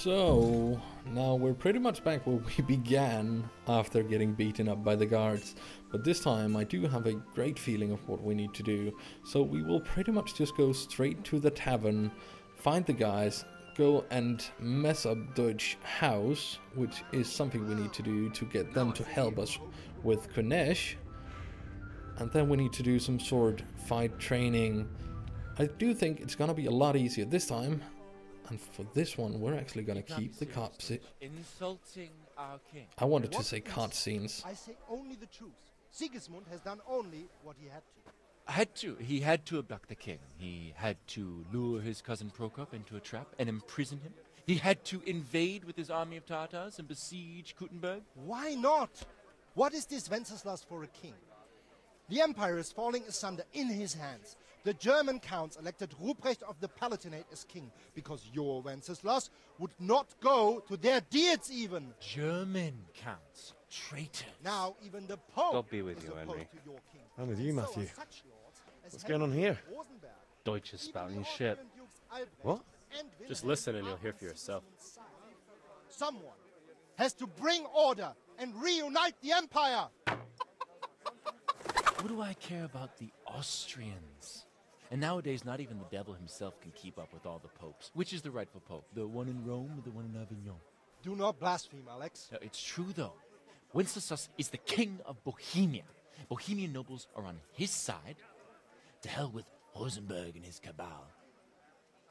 So, now we're pretty much back where we began after getting beaten up by the guards. But this time I do have a great feeling of what we need to do. So we will pretty much just go straight to the tavern, find the guys, go and mess up Deutsch's house, which is something we need to do to get them to help us with Kunesh. And then we need to do some sword fight training. I do think it's gonna be a lot easier this time. And for this one, we're actually gonna keep the insulting our king. I wanted to say cutscenes. I say only the truth. Sigismund has done only what he had to. He had to abduct the king. He had to lure his cousin Prokop into a trap and imprison him. He had to invade with his army of Tatars and besiege Kuttenberg. Why not? What is this Wenceslas for a king? The empire is falling asunder in his hands. The German counts elected Ruprecht of the Palatinate as king because your Wenceslas would not go to their deeds even. German counts. Traitors. Now even the Pope God be with is you, opposed Henry. to your king. I'm with you, Matthew. So are such lords as What's going on here? Rosenberg, Deutsch is even spouting the shit. Austrian Dukes Albrecht What? and Just Wilhelm listen and you'll are hear for on yourself. Sigismund's side. Someone has to bring order and reunite the empire. What do I care about the Austrians? And nowadays, not even the devil himself can keep up with all the popes. Which is the rightful pope? The one in Rome or the one in Avignon? Do not blaspheme, Alex. No, it's true, though. Wenceslas is the king of Bohemia. Bohemian nobles are on his side. To hell with Rosenberg and his cabal.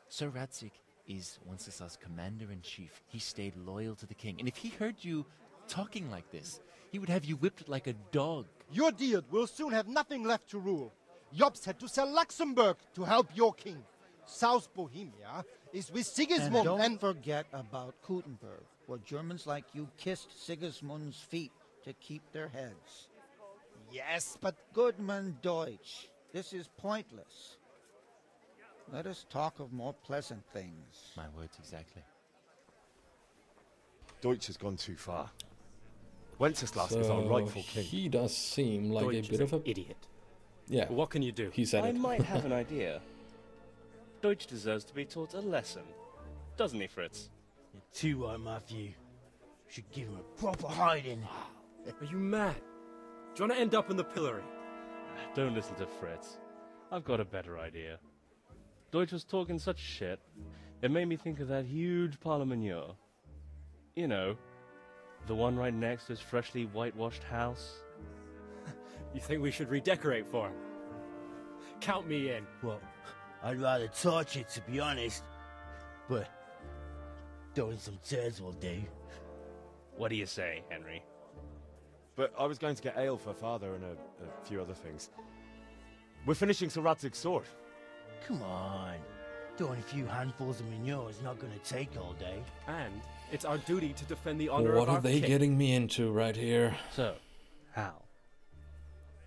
Sir Radzik is Wenceslas' commander-in-chief. He stayed loyal to the king. And if he heard you talking like this, he would have you whipped like a dog. Your Diet will soon have nothing left to rule. Jobst had to sell Luxembourg to help your king. South Bohemia is with Sigismund and don't forget about Kuttenberg, where Germans like you kissed Sigismund's feet to keep their heads. Yes, but Goodman Deutsch, this is pointless. Let us talk of more pleasant things. My words exactly. Deutsch has gone too far. Wenceslas is our rightful king. He does seem like Deutsch a bit is of an a idiot. Yeah. But what can you do? He said I it. might have an idea. Deutsch deserves to be taught a lesson. Doesn't he, Fritz? You're too right, Matthew. Should give him a proper hiding. Are you mad? Do you want to end up in the pillory? Don't listen to Fritz. I've got a better idea. Deutsch was talking such shit, it made me think of that huge parliament. You know, the one right next to his freshly whitewashed house. You think we should redecorate for him? Count me in. Well, I'd rather torch it, to be honest. But throwing some tears will do. What do you say, Henry? But I was going to get ale for father and a few other things. We're finishing Sir Radzig's sword. Come on. Throwing a few handfuls of manure is not going to take all day. And it's our duty to defend the honor What of our are they king. getting me into right here? So, Hal,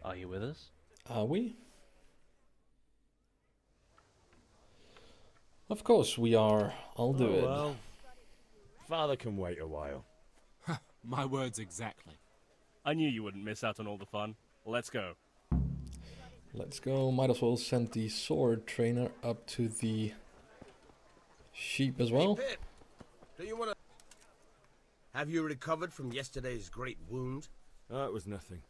are you with us? Are we? Of course we are. I'll do it. Well, father can wait a while. My words exactly. I knew you wouldn't miss out on all the fun. Let's go. Let's go. Might as well send the sword trainer up to the sheep as well. Hey, Pip, do you want to... Have you recovered from yesterday's great wound? Oh, it was nothing.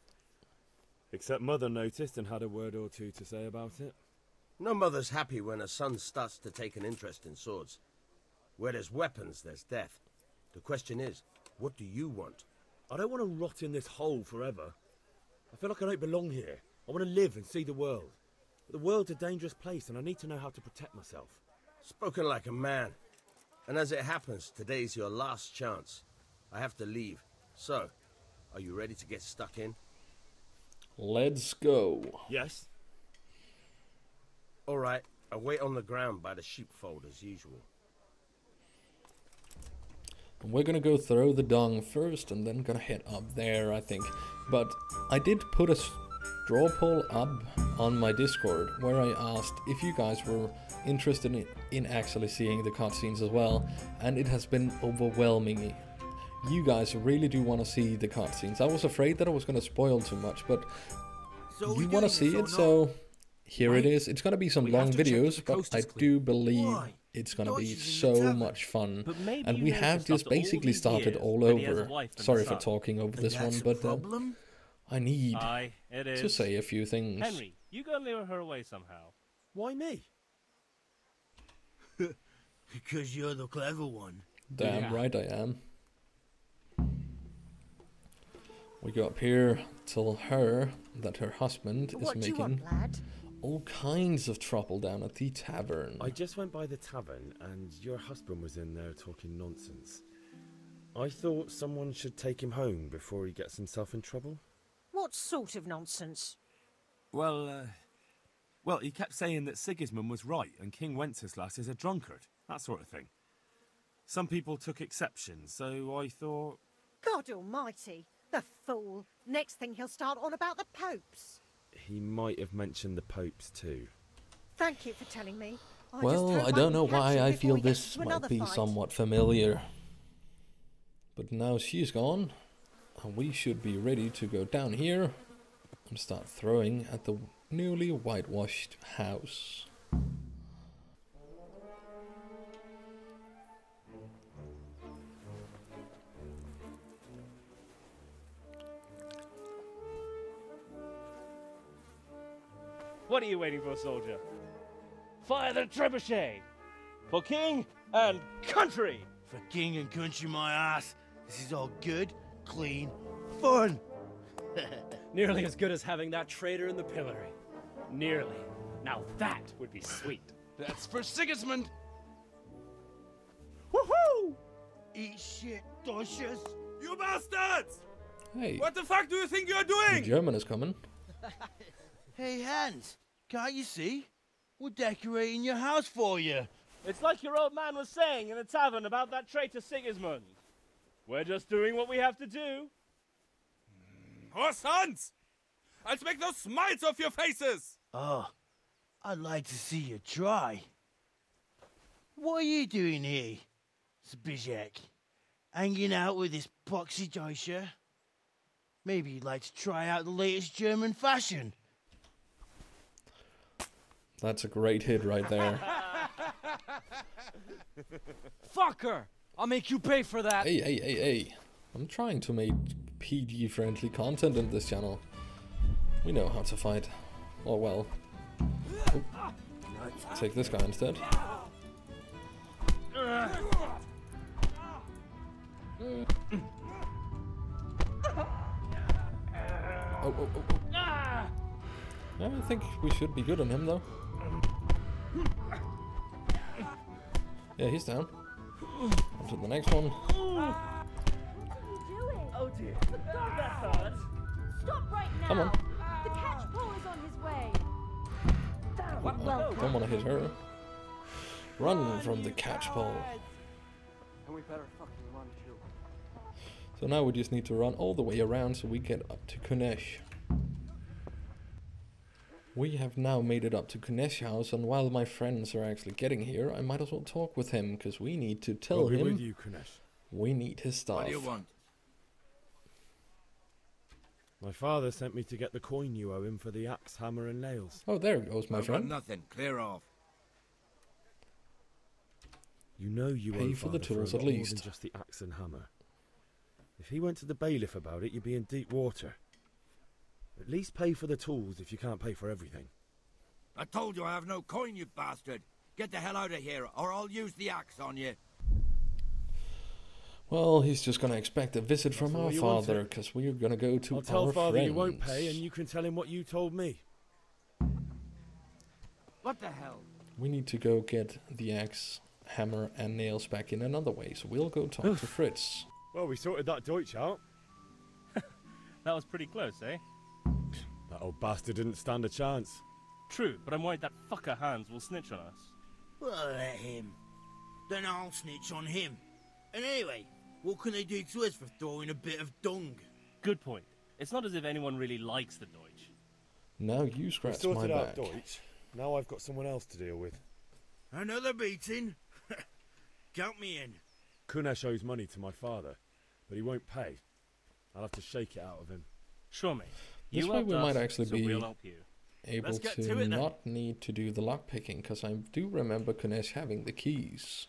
Except mother noticed and had a word or two to say about it. No mother's happy when a son starts to take an interest in swords. Where there's weapons, there's death. The question is, what do you want? I don't want to rot in this hole forever. I feel like I don't belong here. I want to live and see the world. But the world's a dangerous place and I need to know how to protect myself. Spoken like a man. And as it happens, today's your last chance. I have to leave. So, are you ready to get stuck in? Let's go. Yes? All right, I'll wait on the ground by the sheepfold as usual. We're gonna go throw the dung first and then gonna head up there, I think. But I did put a straw poll up on my Discord where I asked if you guys were interested in actually seeing the cutscenes as well, and it has been overwhelming me. You guys really do want to see the cutscenes. I was afraid that I was gonna spoil too much, but you want to see it, so here it is. It's gonna be some long videos, but I do believe It's gonna be Deutsch is in the so tavern. much fun. But maybe And you we noticed have just after all basically these started years all that he has a over. wife and a Sorry for son. talking over And this one, that's a but problem? I need Aye, it is. to say a few things. Henry, you gotta lure her away somehow. Why me? Because you're the clever one. Damn Yeah. right I am. We go up here, tell her that her husband is What do you making want, lad? all kinds of trouble down at the tavern. I just went by the tavern and your husband was in there talking nonsense. I thought someone should take him home before he gets himself in trouble. What sort of nonsense? Well, he kept saying that Sigismund was right and King Wenceslas is a drunkard, that sort of thing. Some people took exception, so I thought... God almighty, the fool. Next thing he'll start on about the popes. He might have mentioned the popes too. Thank you for telling me. Well, I don't know why I feel this might be somewhat familiar. But now she's gone, and we should be ready to go down here and start throwing at the newly whitewashed house. What are you waiting for, soldier? Fire the trebuchet! For king and country! For king and country, my ass. This is all good, clean, fun. Nearly as good as having that traitor in the pillory. Nearly. Now that would be sweet. That's for Sigismund. Woohoo! Eat shit, Deutsches. You bastards! Hey, What the fuck do you think you're the doing? German is coming. Hey, Hans, can't you see? We're decorating your house for you. It's like your old man was saying in the tavern about that traitor Sigismund. We're just doing what we have to do. Oh, sons! I'll make those smiles off your faces! Oh, I'd like to see you try. What are you doing here, Zbyszek? Hanging out with this poxy Deutscher? Maybe you'd like to try out the latest German fashion. That's a great hit right there. Fucker! I'll make you pay for that! Hey. I'm trying to make PG-friendly content in this channel. We know how to fight. Oh well. Oop. Take this guy instead. Oh. Yeah, I think we should be good on him though. Yeah, he's down. On to the next one. Oh dear. God, that hurt. Stop right now! Come on. The catch pole is on his way! Don't want to hit her. Run from the catch pole. And we better fucking run too. So now we just need to run all the way around so we get up to Kunesh. We have now made it up to Kunesh house, and while my friends are actually getting here, I might as well talk with him, because we need to tell I'll be him with you, Kunesh. we need his stuff. What do you want? My father sent me to get the coin you owe him for the axe, hammer and nails. Oh, there goes my I've friend. got nothing. Clear off. You know you Pay owe for the father tools a at lot more least. than just the axe and hammer. If he went to the bailiff about it, you'd be in deep water. At least pay for the tools if you can't pay for everything. I told you I have no coin, you bastard. Get the hell out of here, or I'll use the axe on you. Well, he's just gonna expect a visit from all our you want, father, because we're gonna go to I'll tell our father friends. you won't pay, and you can tell him what you told me. What the hell? We need to go get the axe, hammer, and nails back in another way, so we'll go talk to Fritz. Well, we sorted that Deutsch out. That was pretty close, eh? That old bastard didn't stand a chance. True, but I'm worried that fucker Hans will snitch on us. Well, let him. Then I'll snitch on him. And anyway, what can they do to us for throwing a bit of dung? Good point. It's not as if anyone really likes the Deutsch. Now you We scratch my sorted out back. Deutsch. Now I've got someone else to deal with. Another beating? Count me in. Kunesh owes money to my father, but he won't pay. I'll have to shake it out of him. Sure, mate. This You way helped we us, might actually so be we'll help you. able to not need to do the lockpicking, because I do remember Kunesh having the keys.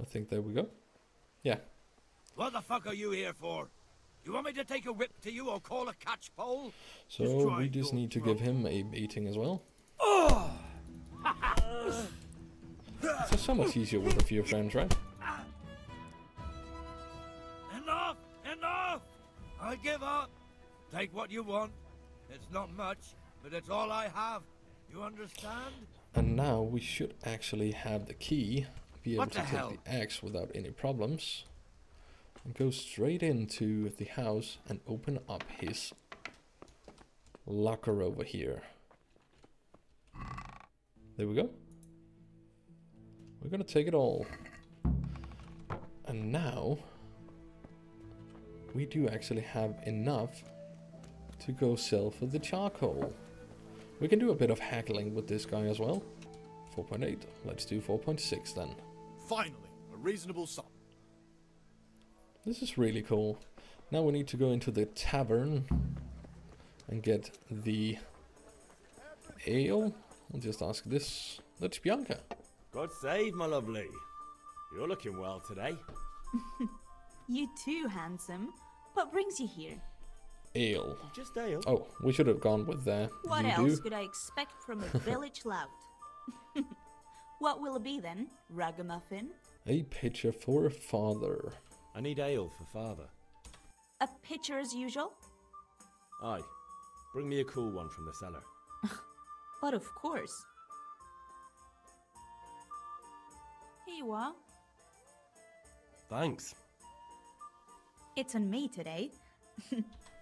I think there we go. Yeah. What the fuck are you here for? You want me to take a whip to you or call a catchpole? So we just need to give him a beating as well. It's so much easier with a few friends, right? Enough! Enough! I give up. Take what you want. It's not much, but it's all I have. You understand? And now we should actually have the key, be able to take the axe without any problems, and go straight into the house and open up his locker over here. There we go. We're gonna take it all. And now we do actually have enough to go sell for the charcoal. We can do a bit of haggling with this guy as well. 4.8. Let's do 4.6 then. Finally, a reasonable sum. This is really cool. Now we need to go into the tavern and get the ale. I'll just ask this. That's Bianca. God save, my lovely. You're looking well today. You too, handsome. What brings you here? Ale. Just ale. Oh, we should have gone with What else could I expect from a village lout? What will it be then? Ragamuffin? A pitcher for father. I need ale for father. A pitcher as usual? Aye. Bring me a cool one from the cellar. But of course. Here you are. Thanks. It's on me today.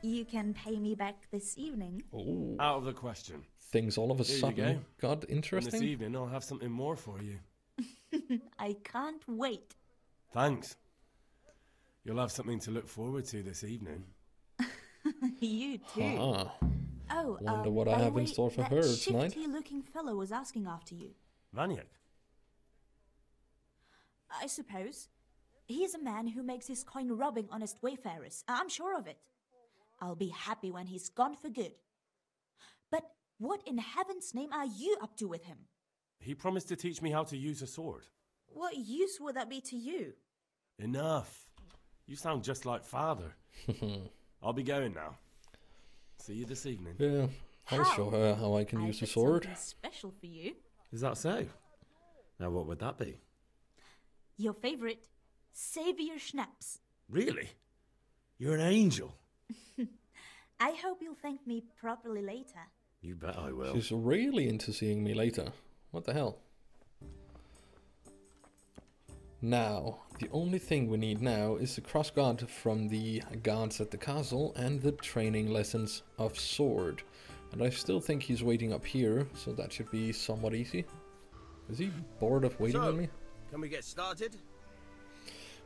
You can pay me back this evening. Ooh. Out of the question. Things all of a Here sudden got interesting. And this evening I'll have something more for you. I can't wait. Thanks. You'll have something to look forward to this evening. You too. Oh, wonder what I have in store for her tonight. That shifty-looking fellow was asking after you. Vaniak? I suppose. He's a man who makes his coin robbing honest wayfarers. I'm sure of it. I'll be happy when he's gone for good. But what in heaven's name are you up to with him? He promised to teach me how to use a sword. What use would that be to you? Enough. You sound just like father. I'll be going now. See you this evening. Yeah, I'll show her how I can use a sword. Something special for you. Is that so? Now what would that be? Your favorite Savior Schnapps. Really? You're an angel. I hope you'll thank me properly later. You bet I will. She's really into seeing me later. What the hell? Now, the only thing we need now is the cross guard from the guards at the castle and the training lessons of sword. And I still think he's waiting up here, so that should be somewhat easy. Is he bored of waiting on me? Can we get started?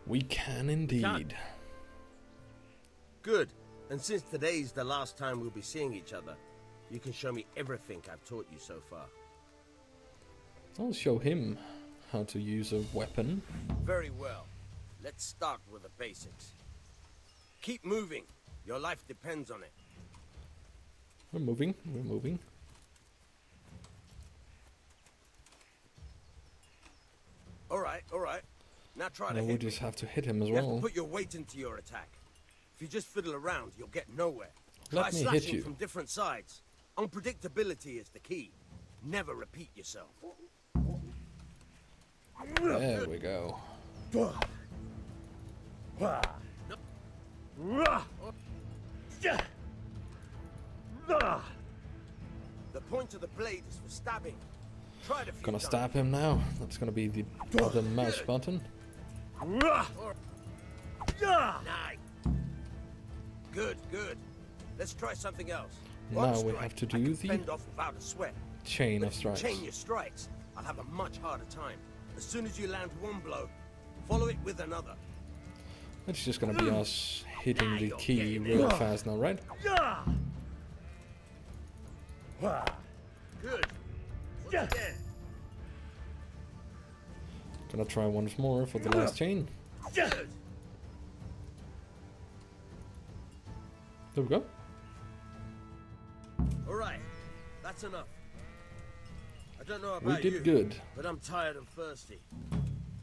We can indeed. Good. And since today's the last time we'll be seeing each other, you can show me everything I've taught you so far. I'll show him how to use a weapon. Very well. Let's start with the basics. Keep moving. Your life depends on it. We're moving. We're moving. All right. Now try to Now hit we just have to hit him as You have well. to put your weight into your attack. If you just fiddle around, you'll get nowhere. Let Try me hit slashing you. from different sides. Unpredictability is the key. Never repeat yourself. There we go. The point of the blade is for stabbing. Try it a few Gonna times. stab him now. That's gonna be the other mouse button. Nice. Good. Let's try something else. Now One we strike, have to I do can the fend off without a sweat. chain But of if you strikes. chain your strikes, I'll have a much harder time. As soon as you land one blow, follow it with another. It's just gonna be us hitting the key real fast now, right? Good. Once again. Gonna try once more for the last chain. Good. There we go. All right. That's enough. I don't know We about did you, good. but I'm tired and thirsty.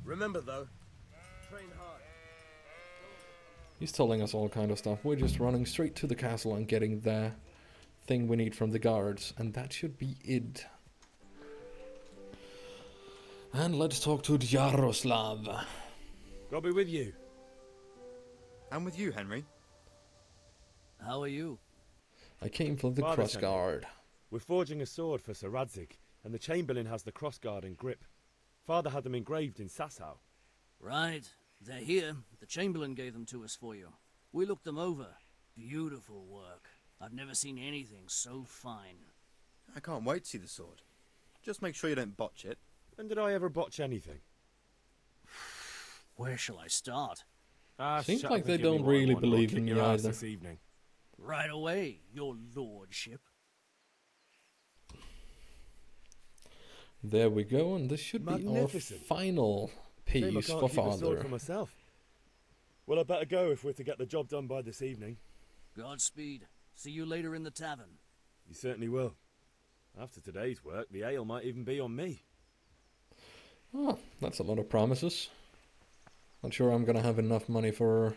Remember though, train hard. He's telling us all kind of stuff. We're just running straight to the castle and getting the thing we need from the guards. And that should be it. And let's talk to Yaroslav. I'll be with you. I'm with you, Henry. How are you? I came from the Father cross sent guard. me. We're forging a sword for Sir Radzig, and the Chamberlain has the cross guard and grip. Father had them engraved in Sasau. Right. They're here. The Chamberlain gave them to us for you. We looked them over. Beautiful work. I've never seen anything so fine. I can't wait to see the sword. Just make sure you don't botch it. When did I ever botch anything? Where shall I start? Seems shut like up they and give me don't what I really want, or I'll believe kick in your you ass either. this evening. Right away, your lordship. There we go, and this should be our Magnificent. final Shame I piece can't for keep the sword Father. for myself. Well, I better go if we're to get the job done by this evening. Godspeed. See you later in the tavern. You certainly will. After today's work, the ale might even be on me. Oh, that's a lot of promises. Not sure I'm gonna have enough money for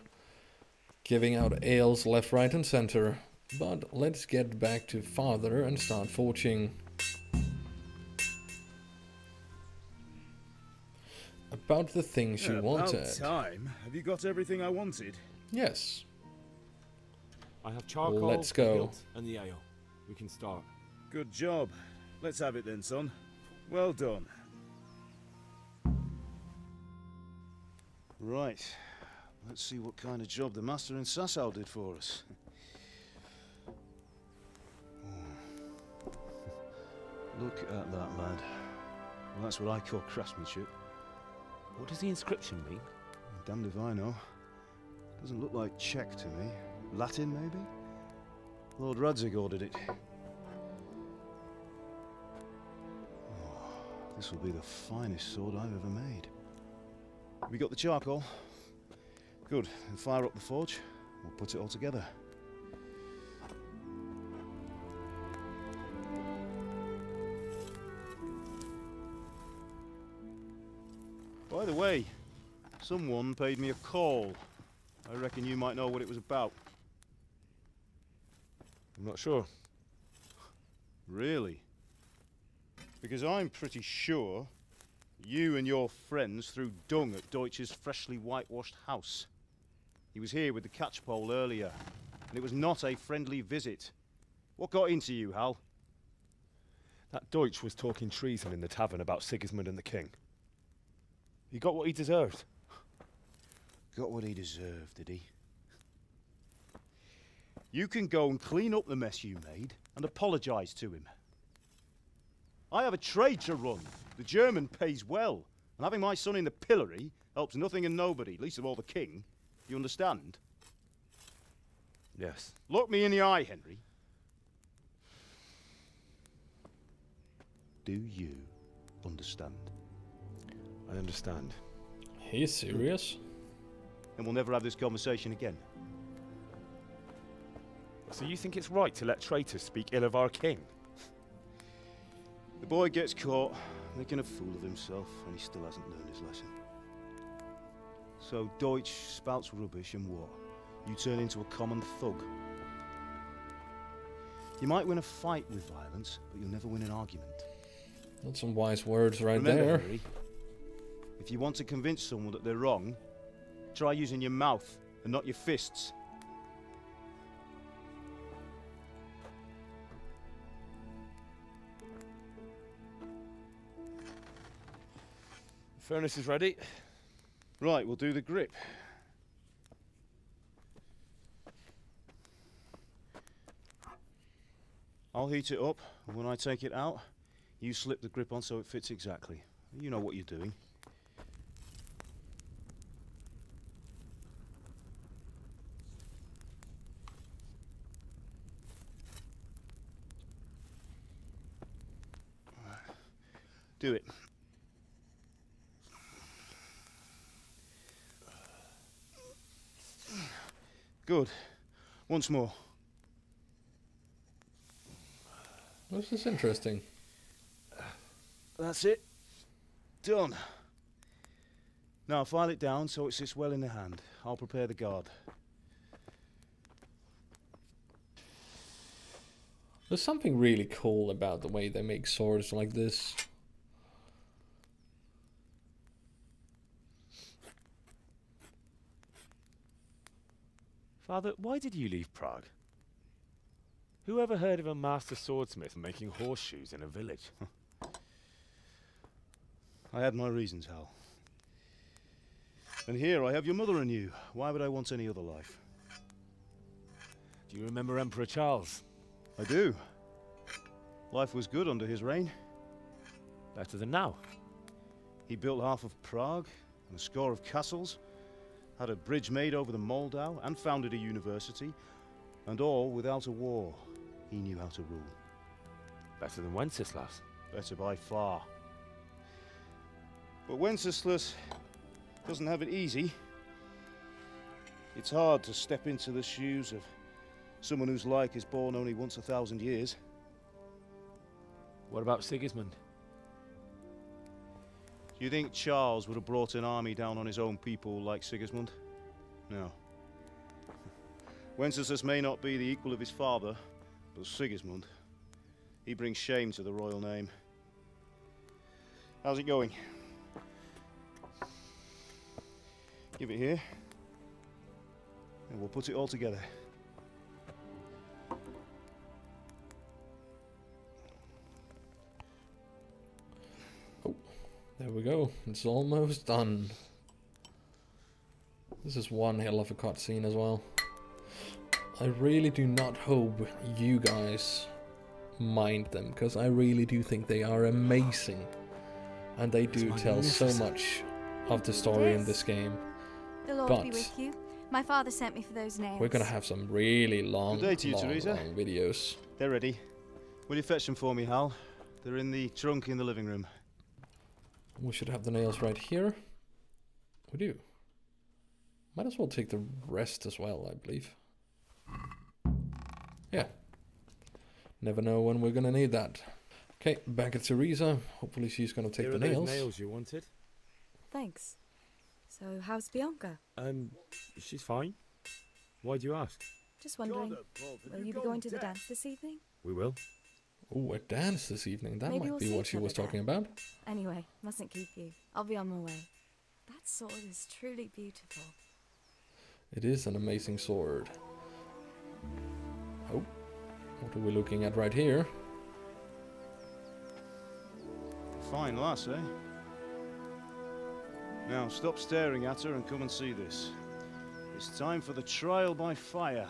giving out ales left, right and center. But let's get back to Father and start forging. About the things you wanted. About time. Have you got everything I wanted? Yes. I have charcoal, Let's the go. hilt, and the ale. We can start. Good job. Let's have it then, son. Well done. Right. Let's see what kind of job the master in Sasau did for us. Look at that, lad. Well, that's what I call craftsmanship. What does the inscription mean? Damned if I know. Doesn't look like Czech to me. Latin, maybe? Lord Radzig ordered it. Oh, this will be the finest sword I've ever made. We got the charcoal? Good. Then fire up the forge. We'll put it all together. By the way, someone paid me a call. I reckon you might know what it was about. I'm not sure. Really? Because I'm pretty sure you and your friends threw dung at Deutsch's freshly whitewashed house. He was here with the catchpole earlier, and it was not a friendly visit. What got into you, Hal? That Deutsch was talking treason in the tavern about Sigismund and the king. He got what he deserved. Got what he deserved, did he? You can go and clean up the mess you made and apologise to him. I have a trade to run. The German pays well, and having my son in the pillory helps nothing and nobody, least of all the king. You understand? Yes. Look me in the eye, Henry. Do you understand? I understand. He's serious? And we'll never have this conversation again. So you think it's right to let traitors speak ill of our king? The boy gets caught, making a fool of himself, and he still hasn't learned his lesson. So Deutsch spouts rubbish, and what? You turn into a common thug. You might win a fight with violence, but you'll never win an argument. That's some wise words right Remember, there. Henry, if you want to convince someone that they're wrong, try using your mouth and not your fists. The furnace is ready. Right, we'll do the grip. I'll heat it up, and when I take it out, you slip the grip on so it fits exactly. You know what you're doing. Do it. Good. Once more. This is interesting. That's it. Done. Now file it down so it sits well in the hand. I'll prepare the guard. There's something really cool about the way they make swords like this. Father, why did you leave Prague? Who ever heard of a master swordsmith making horseshoes in a village? I had my reasons, Hal. And here I have your mother and you. Why would I want any other life? Do you remember Emperor Charles? I do. Life was good under his reign. Better than now. He built half of Prague and a score of castles, had a bridge made over the Moldau, and founded a university, and all without a war. He knew how to rule. Better than Wenceslas. Better by far. But Wenceslas doesn't have it easy. It's hard to step into the shoes of someone whose like is born only once 1,000 years. What about Sigismund? Do you think Charles would have brought an army down on his own people like Sigismund? No. Wenceslas may not be the equal of his father, but Sigismund, he brings shame to the royal name. How's it going? Give it here, and we'll put it all together. There we go. It's almost done. This is one hell of a cutscene as well. I really do not hope you guys mind them, because I really do think they are amazing. And they do tell so much of the story in this game. The Lord be with you. My father sent me for those nails. We're going to have some really long, Good day to you, long Teresa. videos. They're ready. Will you fetch them for me, Hal? They're in the trunk in the living room. We should have the nails right here. We do. Might as well take the rest as well, I believe. Yeah. Never know when we're gonna need that. Okay, back at Teresa. Hopefully she's gonna take the nails. Nails you wanted. Thanks. So how's Bianca? She's fine. Why do you ask? Just wondering. Will you be going to the dance this evening? We will. Oh, a dance this evening. That Maybe might we'll be see what each she other was talking then. about. Anyway, mustn't keep you. I'll be on my way. That sword is truly beautiful. It is an amazing sword. Oh, what are we looking at right here? Fine lass, eh? Now stop staring at her and come and see this. It's time for the trial by fire.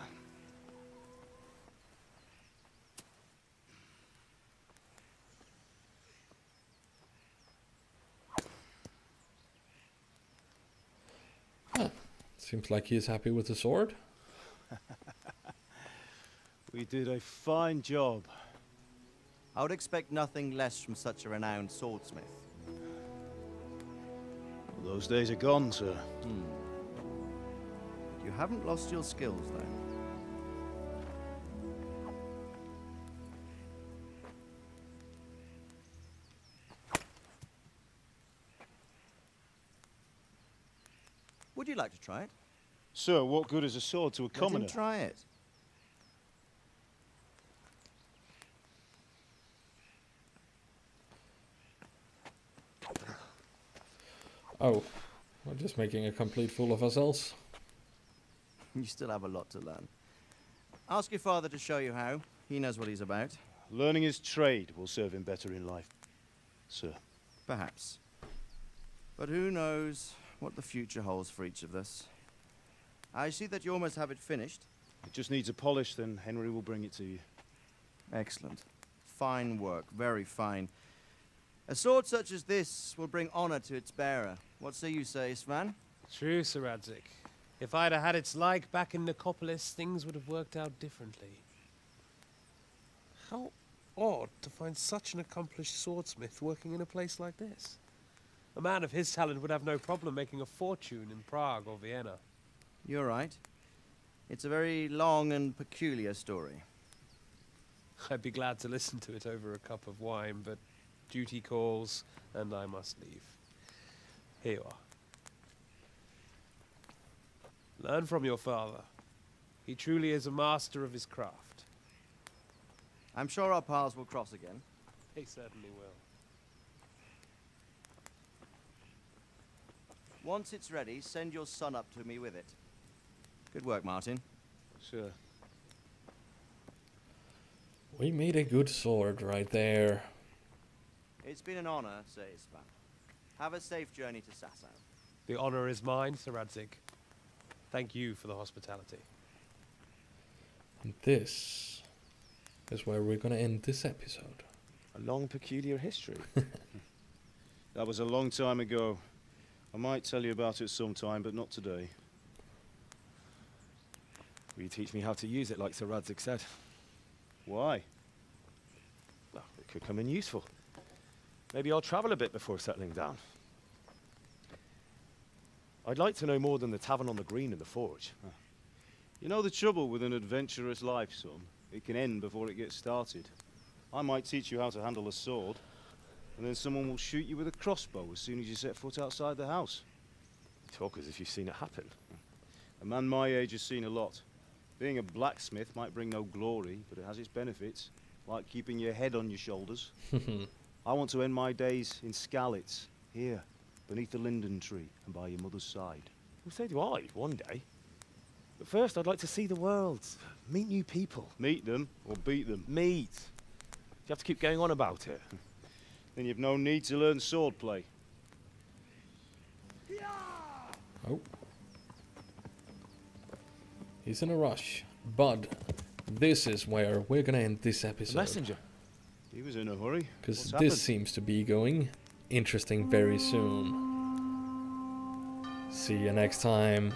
Seems like he is happy with the sword. We did a fine job. I would expect nothing less from such a renowned swordsmith. Well, those days are gone, sir. You haven't lost your skills, though. Would you like to try it? Sir, what good is a sword to a commoner? Let him try it. Oh, we're just making a complete fool of ourselves. You still have a lot to learn. Ask your father to show you how. He knows what he's about. Learning his trade will serve him better in life, sir. Perhaps. But who knows what the future holds for each of us. I see that you almost have it finished. It just needs a polish, then Henry will bring it to you. Excellent. Fine work, very fine. A sword such as this will bring honor to its bearer. What say you, Svan? True, Sir Radzig. If I'd have had its like back in Nicopolis, things would have worked out differently. How odd to find such an accomplished swordsmith working in a place like this. A man of his talent would have no problem making a fortune in Prague or Vienna. You're right. It's a very long and peculiar story. I'd be glad to listen to it over a cup of wine, but duty calls, and I must leave. Here you are. Learn from your father. He truly is a master of his craft. I'm sure our paths will cross again. He certainly will. Once it's ready, send your son up to me with it. Good work, Martin. Sure. We made a good sword right there. It's been an honor, Sir Ispan. Have a safe journey to Sasau. The honor is mine, Sir Radzig. Thank you for the hospitality. And this is where we're going to end this episode. A long, peculiar history. That was a long time ago. I might tell you about it sometime, but not today. Will you teach me how to use it like Sir Radzig said? Why? Well, it could come in useful. Maybe I'll travel a bit before settling down. I'd like to know more than the tavern on the green and the forge. You know the trouble with an adventurous life, son? It can end before it gets started. I might teach you how to handle a sword, and then someone will shoot you with a crossbow as soon as you set foot outside the house. You talk as if you've seen it happen. A man my age has seen a lot. Being a blacksmith might bring no glory, but it has its benefits, like keeping your head on your shoulders. I want to end my days in Skalitz, here, beneath the linden tree and by your mother's side. Well, so do I, one day. But first, I'd like to see the world, meet new people. Meet them or beat them? Meet. You have to keep going on about it. Then you've no need to learn swordplay. Oh. He's in a rush. But this is where we're going to end this episode. The messenger. He was in a hurry. Because this seems to be going interesting very soon. See you next time.